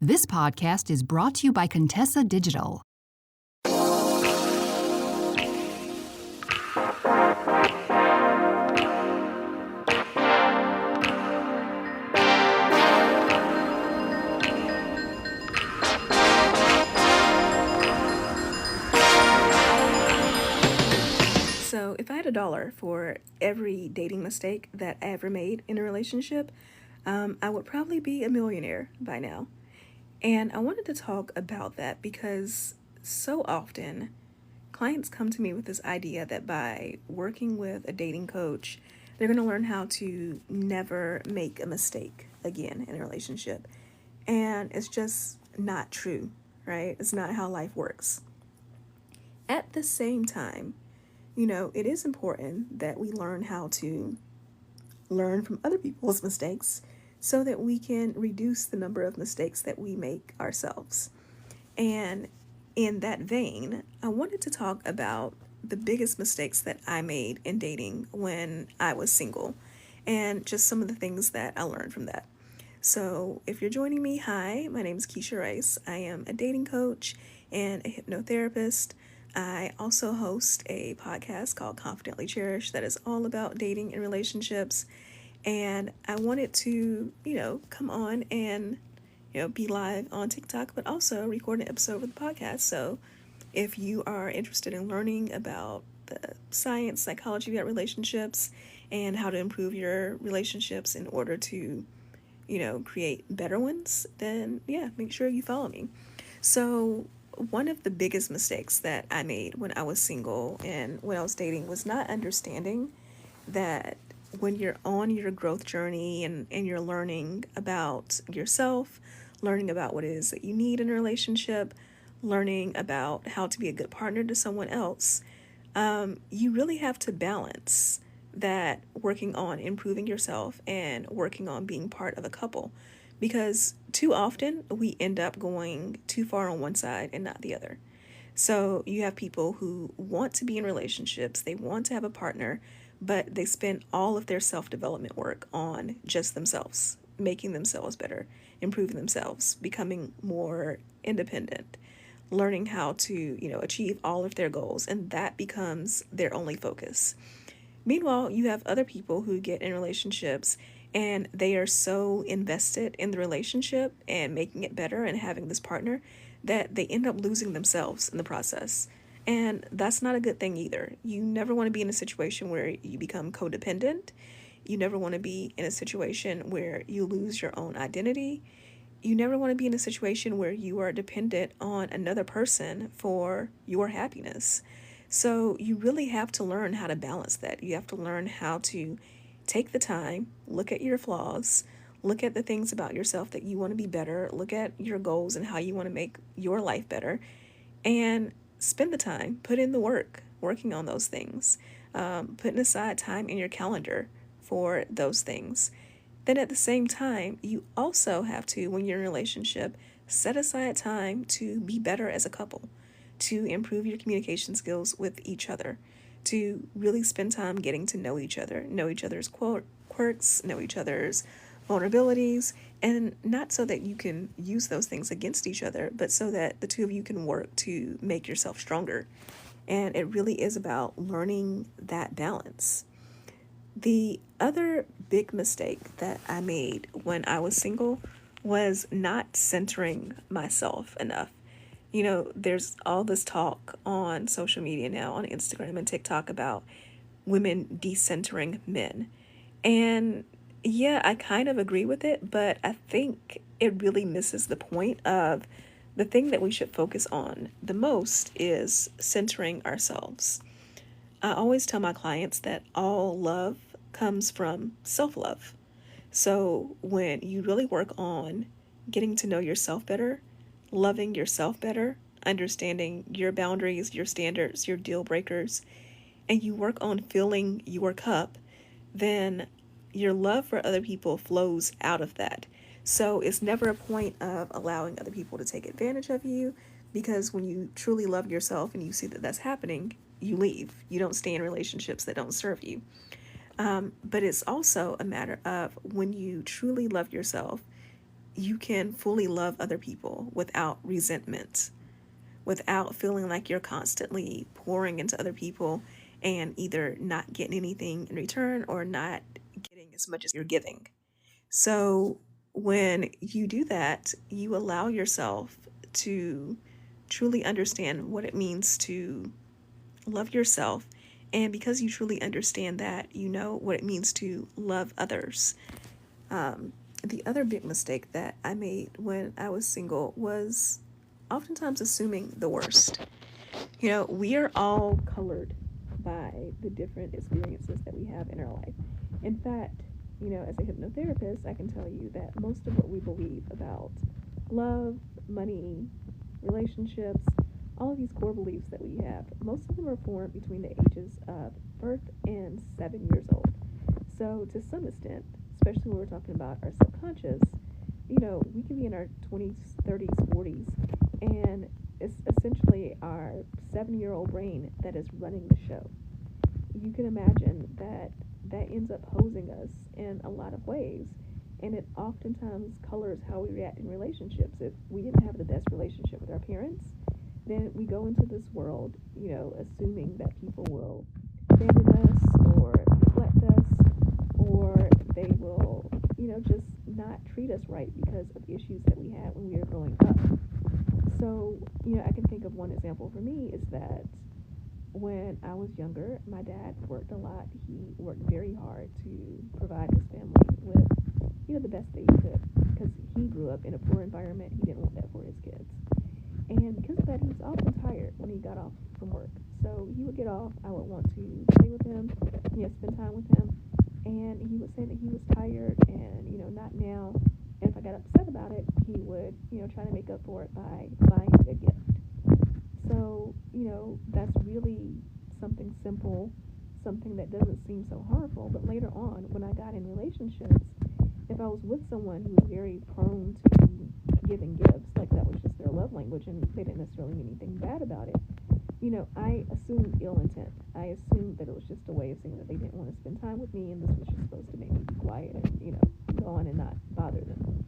This podcast is brought to you by Contessa Digital. So if I had $1 for every dating mistake that I ever made in a relationship, I would probably be a millionaire by now. And I wanted to talk about that because so often clients come to me with this idea that by working with a dating coach, they're going to learn how to never make a mistake again in a relationship. And it's just not true, right? It's not how life works. At the same time, it is important that we learn how to learn from other people's mistakes so that we can reduce the number of mistakes that we make ourselves. And in that vein, I wanted to talk about the biggest mistakes that I made in dating when I was single and just some of the things that I learned from that. So if you're joining me, hi, my name is Keshia Rice. I am a dating coach and a hypnotherapist. I also host a podcast called Confidently Cherished that is all about dating and relationships. And I wanted to, come on and, be live on TikTok, but also record an episode of the podcast. So if you are interested in learning about the science, psychology about relationships and how to improve your relationships in order to, create better ones, then make sure you follow me. So one of the biggest mistakes that I made when I was single and when I was dating was not understanding that when you're on your growth journey and you're learning about yourself, learning about what it is that you need in a relationship, learning about how to be a good partner to someone else, you really have to balance that working on improving yourself and working on being part of a couple. Because too often we end up going too far on one side and not the other. So you have people who want to be in relationships, they want to have a partner, but they spend all of their self-development work on just themselves, making themselves better, improving themselves, becoming more independent, learning how to, achieve all of their goals, and that becomes their only focus. Meanwhile, you have other people who get in relationships and they are so invested in the relationship and making it better and having this partner that they end up losing themselves in the process. And that's not a good thing either. You never want to be in a situation where you become codependent. You never want to be in a situation where you lose your own identity. You never want to be in a situation where you are dependent on another person for your happiness. So you really have to learn how to balance that. You have to learn how to take the time, look at your flaws, look at the things about yourself that you want to be better, look at your goals and how you want to make your life better, and spend the time, put in the work, working on those things, putting aside time in your calendar for those things. Then at the same time, you also have to, when you're in a relationship, set aside time to be better as a couple, to improve your communication skills with each other, to really spend time getting to know each other's quirks, know each other's vulnerabilities, and not so that you can use those things against each other, but so that the two of you can work to make yourself stronger. And it really is about learning that balance. The other big mistake that I made when I was single was not centering myself enough. There's all this talk on social media now, on Instagram and TikTok, about women decentering men. And I kind of agree with it, but I think it really misses the point of the thing that we should focus on the most is centering ourselves. I always tell my clients that all love comes from self-love. So when you really work on getting to know yourself better, loving yourself better, understanding your boundaries, your standards, your deal breakers, and you work on filling your cup, then your love for other people flows out of that. So it's never a point of allowing other people to take advantage of you, because when you truly love yourself and you see that that's happening, you leave. You don't stay in relationships that don't serve you. But it's also a matter of when you truly love yourself, you can fully love other people without resentment, without feeling like you're constantly pouring into other people and either not getting anything in return or not getting as much as you're giving. So when you do that, you allow yourself to truly understand what it means to love yourself. And because you truly understand that, you know what it means to love others. The other big mistake that I made when I was single was oftentimes assuming the worst. We are all colored by the different experiences that we have in our life. In fact, as a hypnotherapist, I can tell you that most of what we believe about love, money, relationships, all of these core beliefs that we have, most of them are formed between the ages of birth and 7 years old. So to some extent, especially when we're talking about our subconscious, we can be in our 20s, 30s, 40s, and it's essentially our 7-year-old brain that is running the show. You can imagine that ends up posing us in a lot of ways, and it oftentimes colors how we react in relationships. If we didn't have the best relationship with our parents, then we go into this world, assuming that people will abandon us or neglect us, or they will, just not treat us right because of issues that we had when we were growing up. So, I can think of one example for me is that when I was younger, my dad worked a lot. He worked very hard to provide his family with, the best that he could, because he grew up in a poor environment. He didn't want that for his kids. And because of that, he was often tired when he got off from work. So he would get off, I would want to play with him, spend time with him. And he would say that he was tired and, not now. And if I got upset about it, he would, try to make up for it by buying a gift. So, that's really something simple, something that doesn't seem so harmful. But later on, when I got in relationships, if I was with someone who was very prone to giving gifts, like that was just their love language and they didn't necessarily mean anything bad about it, I assumed ill intent. I assumed that it was just a way of saying that they didn't want to spend time with me and this was just supposed to make me be quiet and, go on and not bother them.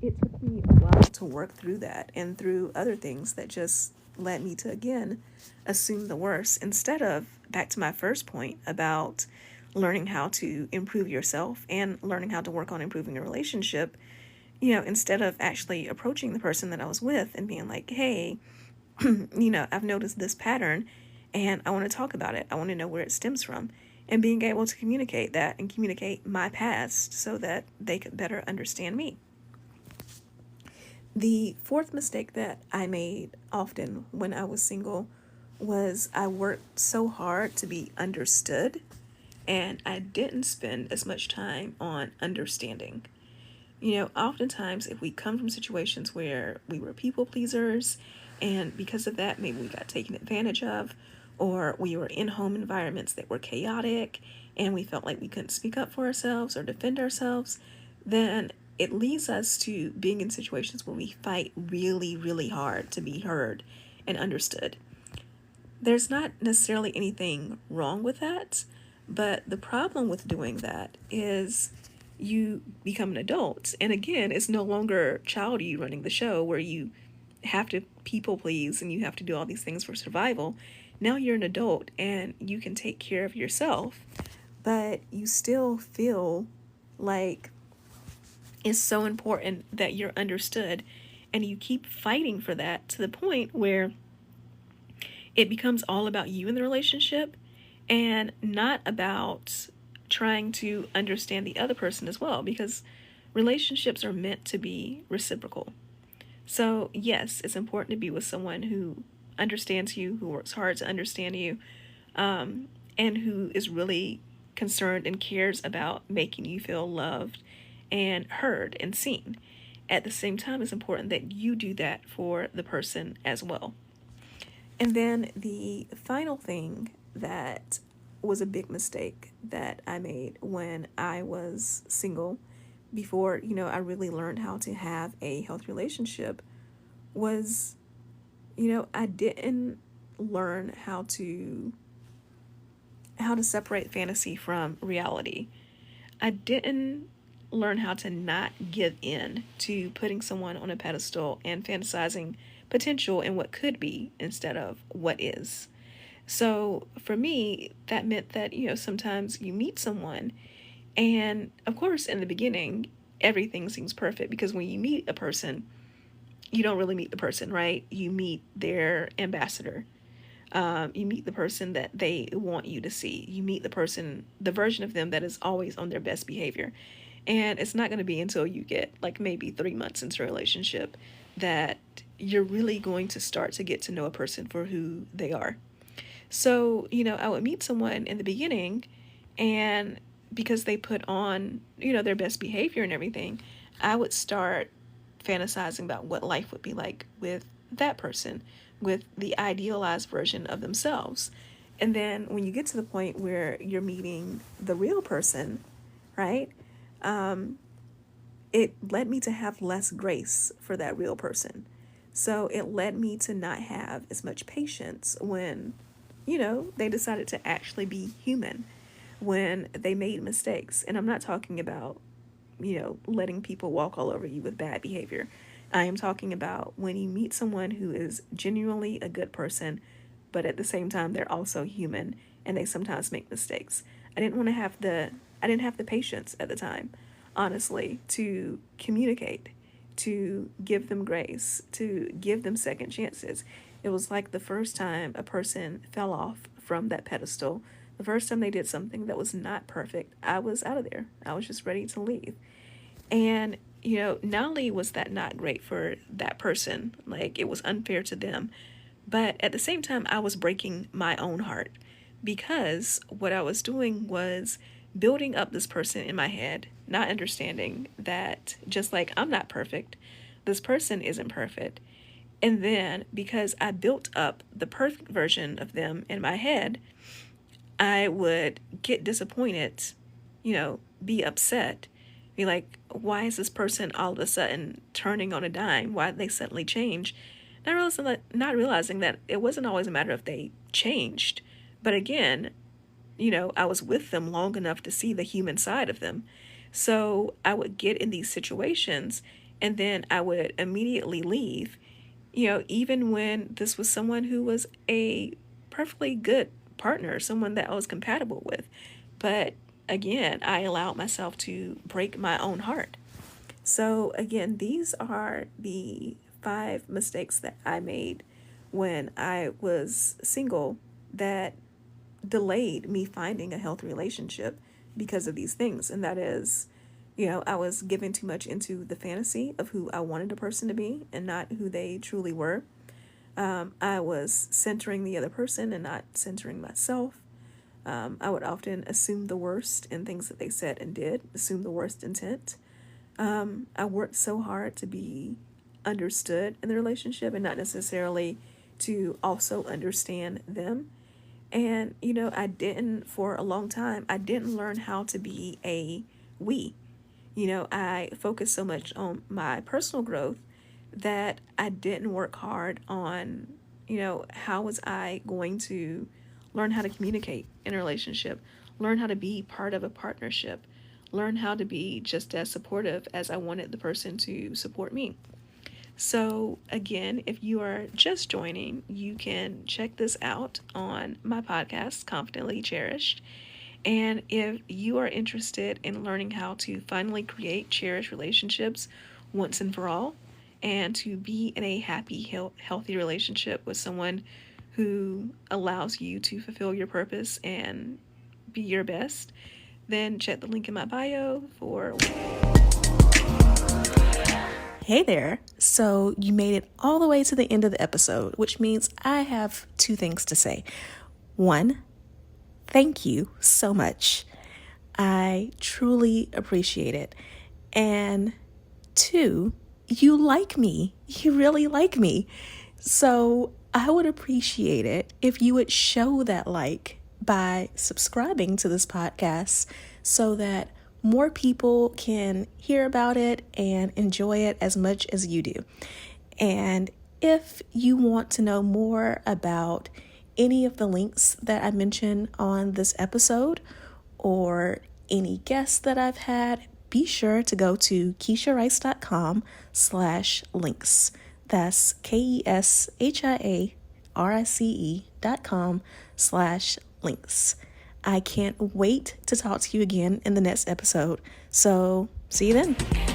It took me a while to work through that and through other things that just led me to, again, assume the worst instead of, back to my first point about learning how to improve yourself and learning how to work on improving a relationship, instead of actually approaching the person that I was with and being like, hey, I've noticed this pattern and I want to talk about it. I want to know where it stems from, and being able to communicate that and communicate my past so that they could better understand me. The fourth mistake that I made often when I was single was I worked so hard to be understood and I didn't spend as much time on understanding. Oftentimes if we come from situations where we were people pleasers and because of that, maybe we got taken advantage of, or we were in home environments that were chaotic and we felt like we couldn't speak up for ourselves or defend ourselves, then it leads us to being in situations where we fight really, really hard to be heard and understood. There's not necessarily anything wrong with that, but the problem with doing that is you become an adult. And again, it's no longer child you running the show where you have to people please and you have to do all these things for survival. Now you're an adult and you can take care of yourself, but you still feel like it's so important that you're understood, and you keep fighting for that to the point where it becomes all about you in the relationship and not about trying to understand the other person as well, because relationships are meant to be reciprocal. So yes, it's important to be with someone who understands you, who works hard to understand you, and who is really concerned and cares about making you feel loved and heard and seen. At the same time, it's important that you do that for the person as well. And then the final thing that was a big mistake that I made when I was single, before, I really learned how to have a healthy relationship, was, I didn't learn how to separate fantasy from reality. I didn't learn how to not give in to putting someone on a pedestal and fantasizing potential in what could be instead of what is. So for me, that meant that, sometimes you meet someone, and of course, in the beginning, everything seems perfect, because when you meet a person, you don't really meet the person, right? You meet their ambassador. You meet the person that they want you to see. You meet the version of them that is always on their best behavior. And it's not going to be until you get like maybe 3 months into a relationship that you're really going to start to get to know a person for who they are. So, I would meet someone in the beginning, and because they put on, their best behavior and everything, I would start fantasizing about what life would be like with that person, with the idealized version of themselves. And then when you get to the point where you're meeting the real person, right? It led me to have less grace for that real person. So it led me to not have as much patience when, they decided to actually be human, when they made mistakes. And I'm not talking about, letting people walk all over you with bad behavior. I am talking about when you meet someone who is genuinely a good person, but at the same time, they're also human and they sometimes make mistakes. I didn't have the patience at the time, honestly, to communicate, to give them grace, to give them second chances. It was like the first time a person fell off from that pedestal, the first time they did something that was not perfect, I was out of there. I was just ready to leave. And, not only was that not great for that person, like it was unfair to them, but at the same time, I was breaking my own heart, because what I was doing was building up this person in my head, not understanding that just like I'm not perfect, this person isn't perfect. And then because I built up the perfect version of them in my head, I would get disappointed, be upset, be like, why is this person all of a sudden turning on a dime? Why did they suddenly change? Not realizing that it wasn't always a matter of they changed. But again, I was with them long enough to see the human side of them. So I would get in these situations and then I would immediately leave, even when this was someone who was a perfectly good partner, someone that I was compatible with. But again, I allowed myself to break my own heart. So again, these are the 5 mistakes that I made when I was single that delayed me finding a healthy relationship because of these things. And that is, I was giving too much into the fantasy of who I wanted a person to be and not who they truly were. I was centering the other person and not centering myself. I would often assume the worst in things that they said and did, assume the worst intent. I worked so hard to be understood in the relationship and not necessarily to also understand them. And, for a long time, I didn't learn how to be a we. I focused so much on my personal growth that I didn't work hard on, how was I going to learn how to communicate in a relationship, learn how to be part of a partnership, learn how to be just as supportive as I wanted the person to support me. So again, if you are just joining, you can check this out on my podcast, Confidently Cherished. And if you are interested in learning how to finally create cherished relationships once and for all, and to be in a happy, healthy relationship with someone who allows you to fulfill your purpose and be your best, then check the link in my bio for... Hey there. So you made it all the way to the end of the episode, which means I have 2 things to say. 1, thank you so much. I truly appreciate it. And 2, you like me. You really like me. So I would appreciate it if you would show that like by subscribing to this podcast so that more people can hear about it and enjoy it as much as you do. And if you want to know more about any of the links that I mentioned on this episode or any guests that I've had, be sure to go to KeshiaRice.com/links. That's KeshiaRice.com/links. I can't wait to talk to you again in the next episode. So, see you then.